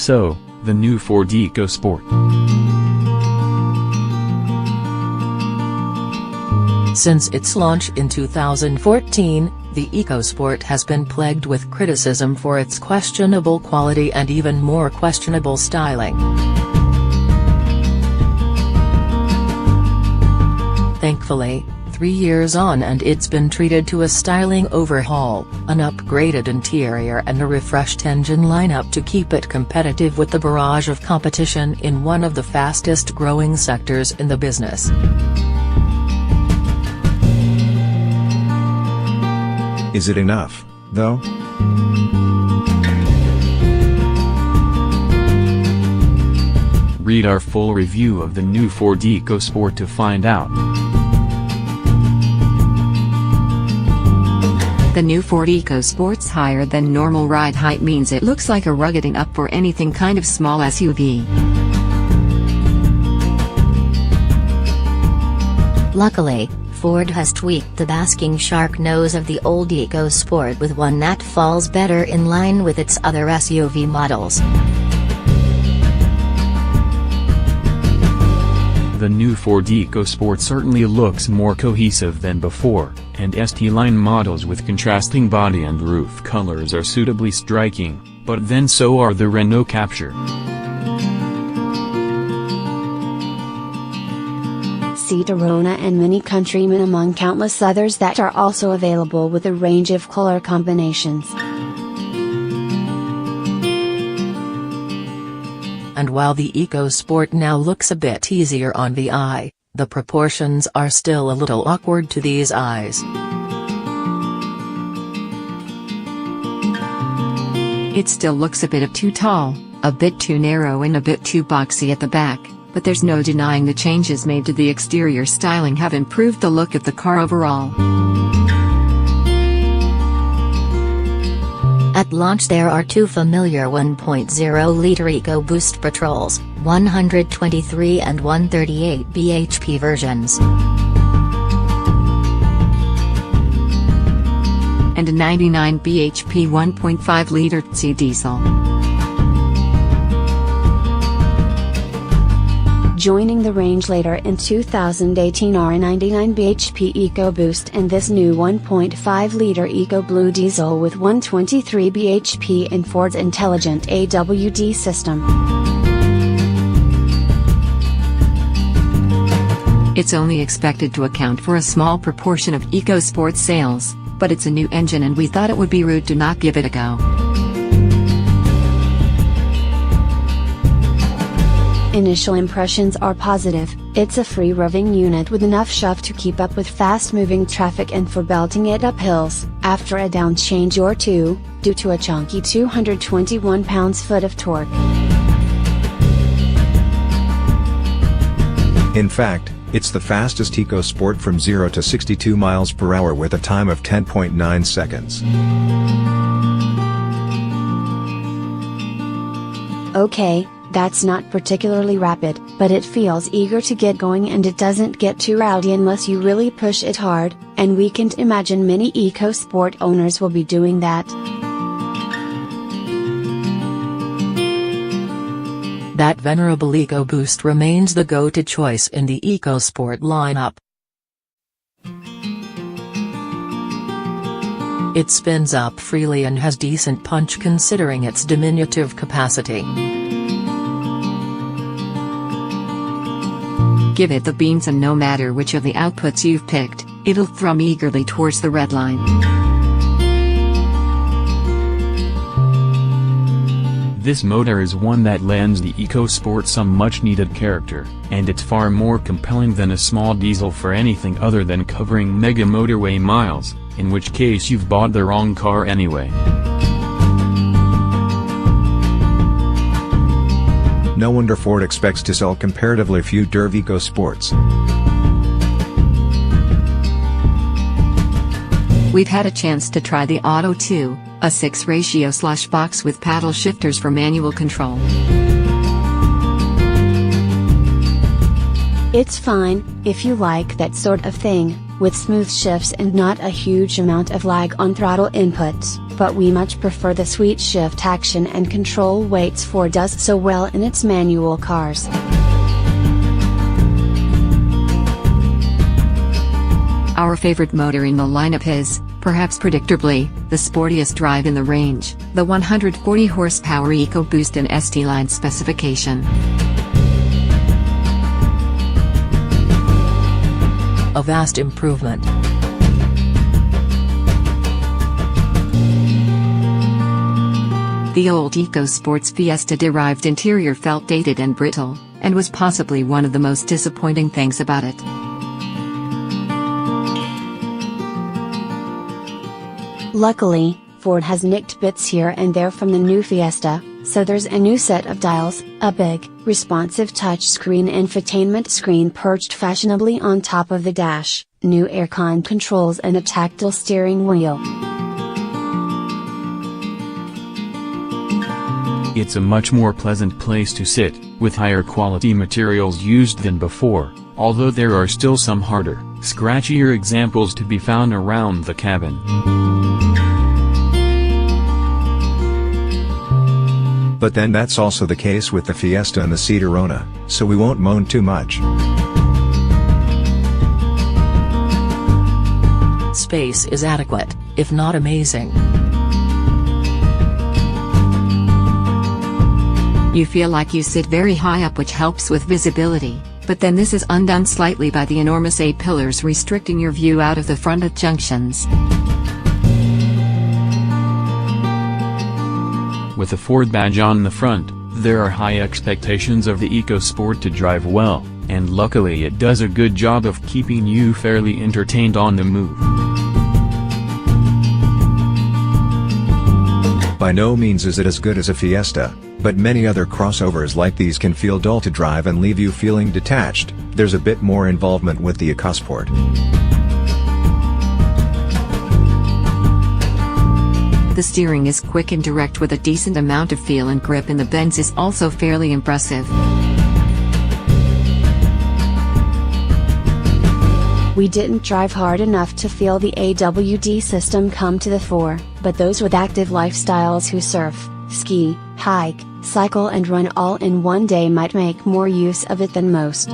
So, the new Ford EcoSport. Since its launch in 2014, the EcoSport has been plagued with criticism for its questionable quality and even more questionable styling. Thankfully, 3 years on and it's been treated to a styling overhaul, an upgraded interior and a refreshed engine lineup to keep it competitive with the barrage of competition in one of the fastest growing sectors in the business. Is it enough, though? Read our full review of the new Ford EcoSport to find out. The new Ford EcoSport's higher than normal ride height means it looks like a ruggeding up for anything kind of small SUV. Luckily, Ford has tweaked the basking shark nose of the old EcoSport with one that falls better in line with its other SUV models. The new Ford EcoSport certainly looks more cohesive than before, and ST-line models with contrasting body and roof colors are suitably striking, but then so are the Renault Capture. Arona and Mini Countryman among countless others that are also available with a range of color combinations. And while the EcoSport now looks a bit easier on the eye, the proportions are still a little awkward to these eyes. It still looks a bit too tall, a bit too narrow and a bit too boxy at the back, but there's no denying the changes made to the exterior styling have improved the look of the car overall. At launch there are two familiar 1.0-liter EcoBoost Patrols, 123 and 138 bhp versions. And a 99 bhp 1.5-liter TSI diesel. Joining the range later in 2018 are a 99 bhp EcoBoost and this new 1.5-liter EcoBlue diesel with 123 bhp and Ford's intelligent AWD system. It's only expected to account for a small proportion of EcoSport sales, but it's a new engine and we thought it would be rude to not give it a go. Initial impressions are positive. It's a free-roving unit with enough shove to keep up with fast-moving traffic and for belting it up hills, after a down change or two, due to a chunky 221 pounds-foot of torque. In fact, it's the fastest EcoSport from 0 to 62 miles per hour with a time of 10.9 seconds. Okay, that's not particularly rapid, but it feels eager to get going and it doesn't get too rowdy unless you really push it hard, and we can't imagine many EcoSport owners will be doing that. That venerable EcoBoost remains the go-to choice in the EcoSport lineup. It spins up freely and has decent punch considering its diminutive capacity. Give it the beans and no matter which of the outputs you've picked, it'll thrum eagerly towards the red line. This motor is one that lends the EcoSport some much-needed character, and it's far more compelling than a small diesel for anything other than covering mega motorway miles, in which case you've bought the wrong car anyway. No wonder Ford expects to sell comparatively few DERV EcoSports. We've had a chance to try the Auto 2, a 6-ratio/box with paddle shifters for manual control. It's fine, if you like that sort of thing, with smooth shifts and not a huge amount of lag on throttle inputs. but we much prefer the sweet shift action and control weights Ford does so well in its manual cars. Our favorite motor in the lineup is, perhaps predictably, the sportiest drive in the range, the 140 horsepower EcoBoost in ST line specification. A vast improvement. The old EcoSport's Fiesta-derived interior felt dated and brittle, and was possibly one of the most disappointing things about it. Luckily, Ford has nicked bits here and there from the new Fiesta, so there's a new set of dials, a big, responsive touchscreen infotainment screen perched fashionably on top of the dash, new aircon controls and a tactile steering wheel. It's a much more pleasant place to sit, with higher quality materials used than before, although there are still some harder, scratchier examples to be found around the cabin. But then that's also the case with the Fiesta and the Cedarona, so we won't moan too much. Space is adequate, if not amazing. You feel like you sit very high up, which helps with visibility, but then this is undone slightly by the enormous A-pillars restricting your view out of the front at junctions. With a Ford badge on the front, there are high expectations of the EcoSport to drive well, and luckily it does a good job of keeping you fairly entertained on the move. By no means is it as good as a Fiesta, but many other crossovers like these can feel dull to drive and leave you feeling detached. There's a bit more involvement with the EcoSport. The steering is quick and direct with a decent amount of feel, and grip in the bends is also fairly impressive. We didn't drive hard enough to feel the AWD system come to the fore, but those with active lifestyles who surf, ski, hike, cycle and run all in one day might make more use of it than most.